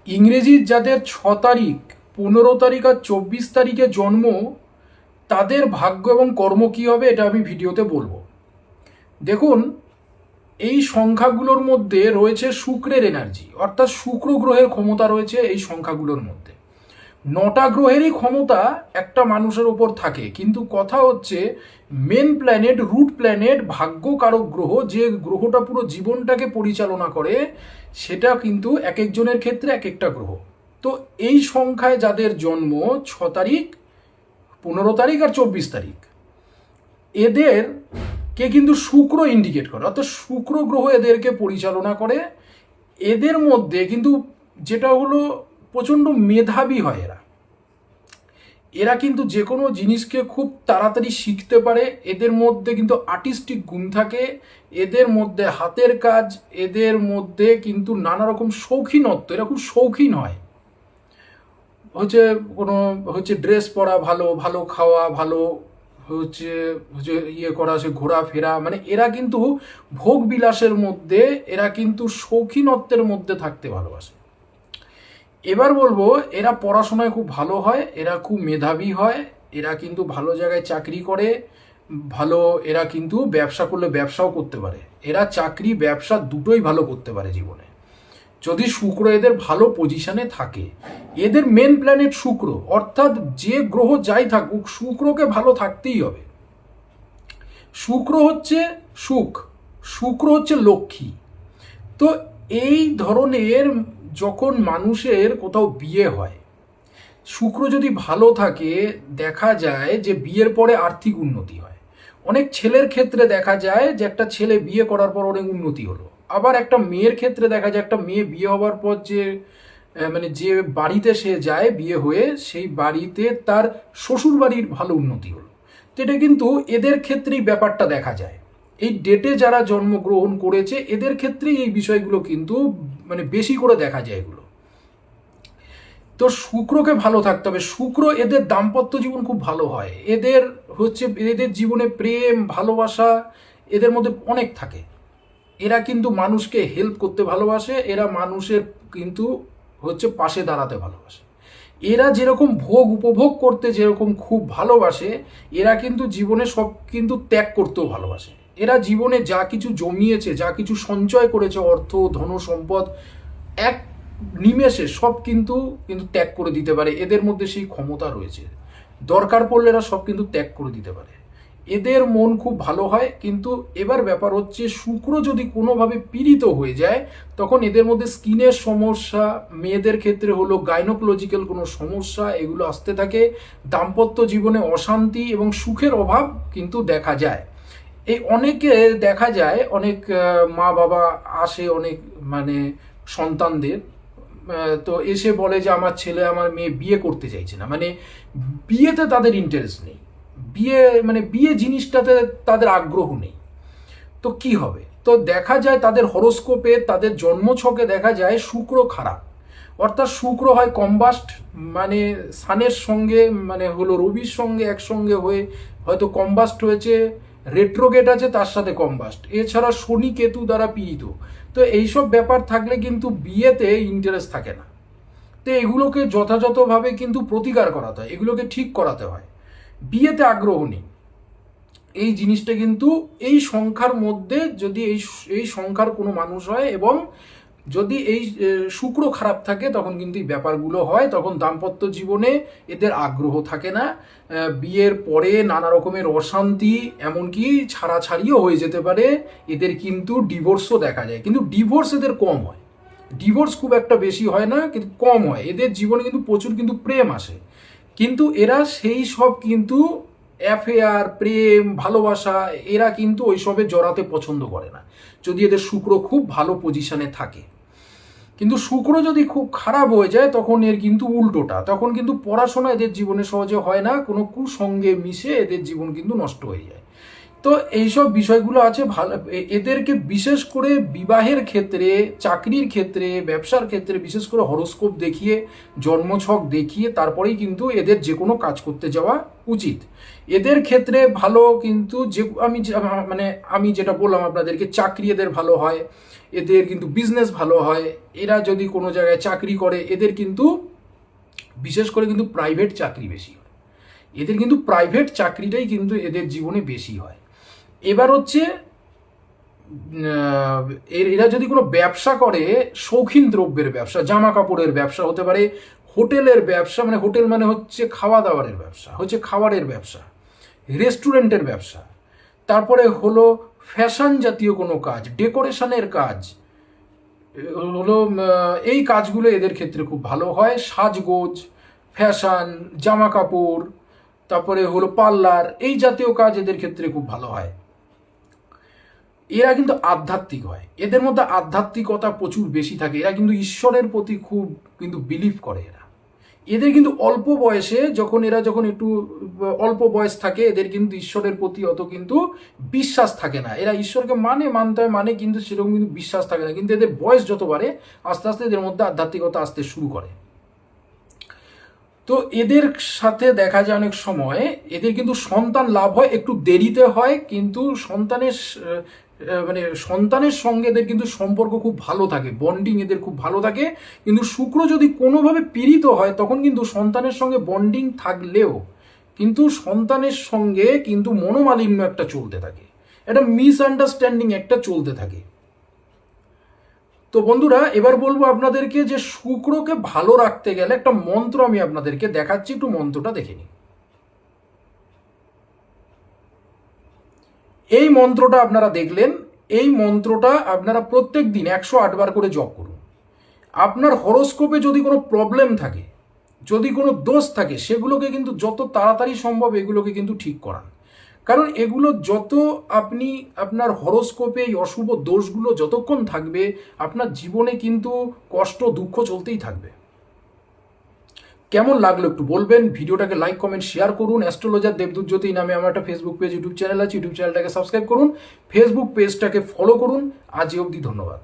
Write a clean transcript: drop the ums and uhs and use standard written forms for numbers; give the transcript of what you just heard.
ইংরেজির যাদের 6 তারিখ, 15 তারিখ আর 24 তারিখে জন্ম, তাদের ভাগ্য এবং কর্ম কী হবে এটা আমি ভিডিওতে বলবো। দেখুন, এই সংখ্যাগুলোর মধ্যে রয়েছে শুক্রের এনার্জি, অর্থাৎ শুক্র গ্রহের ক্ষমতা রয়েছে এই সংখ্যাগুলোর মধ্যে। 9টা গ্রহেরই ক্ষমতা একটা মানুষের ওপর থাকে, কিন্তু কথা হচ্ছে মেন প্ল্যানেট, রুট প্ল্যানেট, ভাগ্যকারক গ্রহ, যে গ্রহটা পুরো জীবনটাকে পরিচালনা করে, সেটা কিন্তু এক একজনের ক্ষেত্রে এক একটা গ্রহ। তো এই সংখ্যায় যাদের জন্ম 6 তারিখ, 15 তারিখ আর 24 তারিখ, এদেরকে কিন্তু শুক্র ইন্ডিকেট করে, অর্থাৎ শুক্র গ্রহ এদেরকে পরিচালনা করে। এদের মধ্যে কিন্তু যেটা হলো প্রচণ্ড মেধাবী হয় এরা। এরা কিন্তু যে কোনো জিনিসকে খুব তাড়াতাড়ি শিখতে পারে। এদের মধ্যে কিন্তু আর্টিস্টিক গুণ থাকে, এদের মধ্যে হাতের কাজ, এদের মধ্যে কিন্তু নানা রকম শৌখিনত্ব, এরা খুব শৌখিন হয়। কোনো ড্রেস পরা ভালো, ভালো খাওয়া ভালো, হচ্ছে হচ্ছে ইয়ে করা, সে ঘোরাফেরা, মানে এরা কিন্তু ভোগ বিলাসের মধ্যে, এরা কিন্তু শৌখিনত্বের মধ্যে থাকতে ভালোবাসে। এবার বলবো, এরা পড়াশোনায় খুব ভালো হয়, এরা খুব মেধাবী হয়, এরা কিন্তু ভালো জায়গায় চাকরি করে, ভালো, এরা কিন্তু ব্যবসা করলে ব্যবসাও করতে পারে, এরা চাকরি ব্যবসা দুটোই ভালো করতে পারে জীবনে, যদি শুক্র এদের ভালো পজিশনে থাকে। এদের মেন প্ল্যানেট শুক্র, অর্থাৎ যে গ্রহ যাই থাকুক শুক্রকে ভালো থাকতেই হবে। শুক্র হচ্ছে সুখ, শুক্র হচ্ছে লক্ষ্মী। তো এই ধরনের যখন মানুষের কোথাও বিয়ে হয়, শুক্র যদি ভালো থাকে, দেখা যায় যে বিয়ের পরে আর্থিক উন্নতি হয়। অনেক ছেলের ক্ষেত্রে দেখা যায় যে একটা ছেলে বিয়ে করার পর অনেক উন্নতি হলো। আবার একটা মেয়ের ক্ষেত্রে দেখা যায় একটা মেয়ে বিয়ে হওয়ার পর যে মানে যে বাড়িতে সে যায় বিয়ে হয়ে, সেই বাড়িতে তার শ্বশুর বাড়ির ভালো উন্নতি হলো। তো এটা কিন্তু এদের ক্ষেত্রেই ব্যাপারটা দেখা যায়। এই ডেটে যারা জন্মগ্রহণ করেছে এদের ক্ষেত্রেই এই বিষয়গুলো কিন্তু মানে বেশি করে দেখা যায় এগুলো। তো শুক্রকে ভালো থাকতে হবে। শুক্র এদের দাম্পত্য জীবন খুব ভালো হয়, এদের জীবনে প্রেম ভালোবাসা এদের মধ্যে অনেক থাকে। এরা কিন্তু মানুষকে হেল্প করতে ভালোবাসে, এরা মানুষের কিন্তু পাশে দাঁড়াতে ভালোবাসে। এরা যেরকম ভোগ উপভোগ করতে যেরকম খুব ভালোবাসে, এরা কিন্তু জীবনে সব কিন্তু ত্যাগ করতেও ভালোবাসে। এরা জীবনে যা কিছু জমিয়েছে, যা কিছু সঞ্চয় করেছে, অর্থ ধন সম্পদ, এক নিমেষে সব কিন্তু কিন্তু ত্যাগ করে দিতে পারে। এদের মধ্যে সেই ক্ষমতা রয়েছে, দরকার পড়লে এরা সব কিন্তু ত্যাগ করে দিতে পারে। এদের মন খুব ভালো হয়। কিন্তু এবার ব্যাপার হচ্ছে, শুক্র যদি কোনোভাবে পীড়িত হয়ে যায়, তখন এদের মধ্যে স্কিনের সমস্যা, মেয়েদের ক্ষেত্রে হলো গাইনোকোলজিক্যাল কোনো সমস্যা, এগুলো আসতে থাকে। দাম্পত্য জীবনে অশান্তি এবং সুখের অভাব কিন্তু দেখা যায়। এই অনেকে দেখা যায়, অনেক মা বাবা আসে অনেক মানে সন্তানদের, তো এসে বলে যে আমার ছেলে আমার মেয়ে বিয়ে করতে চাইছে না, মানে বিয়েতে তাদের ইন্টারেস্ট নেই, বিয়ে জিনিসটাতে তাদের আগ্রহ নেই। তো কি হবে? তো দেখা যায় তাদের হরোস্কোপে, তাদের জন্মছকে দেখা যায় শুক্র খারাপ, অর্থাৎ শুক্র হয় কম্বাস্ট, মানে সানের সঙ্গে মানে হলো রবির সঙ্গে একসঙ্গে হয়ে হয়তো কম্বাস্ট হয়েছে, রেট্রোগেট আছে তার সাথে কম্বাস্ট, এছাড়া শনি কেতু দ্বারা পীড়িত। তো এইসব ব্যাপার থাকলে কিন্তু বিয়েতে ইন্টারেস্ট থাকে না। তো এগুলোকে যথাযথভাবে কিন্তু প্রতিকার করাতে হয়, এগুলোকে ঠিক করাতে হয়। বিয়েতে আগ্রহ নেই, এই জিনিসটা কিন্তু এই সংখ্যার মধ্যে যদি এই সংখ্যার কোনো মানুষ হয়, এবং যদি এই শুক্র খারাপ থাকে, তখন কিন্তু এই ব্যাপারগুলো হয়। তখন দাম্পত্য জীবনে এদের আগ্রহ থাকে না, বিয়ের পরে নানা রকমের অশান্তি, এমনকি ছাড়াছাড়িও হয়ে যেতে পারে। এদের কিন্তু ডিভোর্সও দেখা যায়, কিন্তু ডিভোর্স এদের কম হয়, ডিভোর্স খুব একটা বেশি হয় না, কিন্তু কম হয়। এদের জীবনে কিন্তু প্রচুর কিন্তু প্রেম আসে, কিন্তু এরা সেই সব কিন্তু অ্যাফেয়ার, প্রেম, ভালোবাসা, এরা কিন্তু ওইসবে জড়াতে পছন্দ করে না, যদি এদের শুক্র খুব ভালো পজিশনে থাকে। কিন্তু শুক্র যদি খুব খারাপ হয়ে যায়, তখন এর কিন্তু উল্টোটা, তখন কিন্তু পড়াশোনা এদের জীবনে সহজে হয় না, কোনো কুসঙ্গে মিশে এদের জীবন কিন্তু নষ্ট হয়ে যায়। তো এইসব বিষয়গুলো আছে ভালো। এদেরকে বিশেষ করে বিবাহের ক্ষেত্রে, চাকরির ক্ষেত্রে, ব্যবসার ক্ষেত্রে বিশেষ করে হরোস্কোপ দেখিয়ে, জন্মছক দেখিয়ে তারপরেই কিন্তু এদের যে কোনো কাজ করতে যাওয়া উচিত। এদের ক্ষেত্রে ভালো কিন্তু যে আমি যেটা বললাম আপনাদেরকে, চাকরি এদের ভালো হয়, এদের কিন্তু বিজনেস ভালো হয়। এরা যদি কোনো জায়গায় চাকরি করে, এদের কিন্তু বিশেষ করে কিন্তু প্রাইভেট চাকরি বেশি হয়। এদের কিন্তু প্রাইভেট চাকরিটাই কিন্তু এদের জীবনে বেশি হয়। এবার হচ্ছে এরা যদি কোনো ব্যবসা করে, শৌখিন দ্রব্যের ব্যবসা, জামা কাপড়ের ব্যবসা হতে পারে, হোটেলের ব্যবসা, মানে হোটেল মানে হচ্ছে খাওয়া দাওয়ারের ব্যবসা, হচ্ছে খাবারের ব্যবসা, রেস্টুরেন্টের ব্যবসা, তারপরে হলো ফ্যাশন জাতীয় কোনো কাজ, ডেকোরেশনের কাজ হলো, এই কাজগুলো এদের ক্ষেত্রে খুব ভালো হয়। সাজগোজ, ফ্যাশন, জামা কাপড়, তারপরে হলো পার্লার, এই জাতীয় কাজ এদের ক্ষেত্রে খুব ভালো হয়। এরা কিন্তু আধ্যাত্মিক হয়, এদের মধ্যে আধ্যাত্মিকতা প্রচুর বেশি থাকে। এরা কিন্তু ঈশ্বরের প্রতি খুব কিন্তু বিলিভ করে। এদের কিন্তু অল্প বয়সে যখন একটু অল্প বয়স থাকে, এদের কিন্তু ঈশ্বরের প্রতি অত কিন্তু বিশ্বাস থাকে না। এরা ঈশ্বরকে মানতে হয় মানে, কিন্তু সেরকম কিন্তু বিশ্বাস থাকে না। কিন্তু এদের বয়স যত বাড়ে, আস্তে আস্তে এদের মধ্যে আধ্যাত্মিকতা আসতে শুরু করে। তো এদের সাথে দেখা যায় অনেক সময় এদের কিন্তু সন্তান লাভ হয় একটু দেরিতে হয়, কিন্তু সন্তানের সঙ্গে এদের কিন্তু সম্পর্ক খুব ভালো থাকে, বন্ডিং এদের খুব ভালো থাকে। কিন্তু শুক্র যদি কোনোভাবে পীড়িত হয়, তখন কিন্তু সন্তানের সঙ্গে বন্ডিং থাকলেও কিন্তু সন্তানের সঙ্গে কিন্তু মনোমালিন্য একটা চলতে থাকে, একটা মিসআন্ডারস্ট্যান্ডিং একটা চলতে থাকে। তো বন্ধুরা, এবার বলবো আপনাদেরকে যে শুক্রকে ভালো রাখতে গেলে একটা মন্ত্র আমি আপনাদেরকে দেখাচ্ছি, একটু মন্ত্রটা দেখে নিন। এই মন্ত্রটা আপনারা দেখলেন, এই মন্ত্রটা আপনারা প্রত্যেক দিন 108 বার করে জপ করুন। আপনার হরোস্কোপে যদি কোনো প্রবলেম থাকে, যদি কোনো দোষ থাকে, সেগুলোকে কিন্তু যত তাড়াতাড়ি সম্ভব এগুলোকে কিন্তু ঠিক করান। কারণ এগুলো যত আপনি আপনার হরোস্কোপে এই অশুভ দোষগুলো যতক্ষণ থাকবে, আপনার জীবনে কিন্তু কষ্ট দুঃখ চলতেই থাকবে। কেমন লাগলো একটু বলবেন। ভিডিওটাকে লাইক কমেন্ট শেয়ার করুন। অ্যাস্ট্রোলজার দেবদূত জ্যোতি নামে আমার একটা ফেসবুক পেজ, ইউটিউব চ্যানেল আছে, ইউটিউব চ্যানেলটাকে সাবস্ক্রাইব করুন, ফেসবুক পেজটাকে ফলো করুন। আজ অবধি ধন্যবাদ।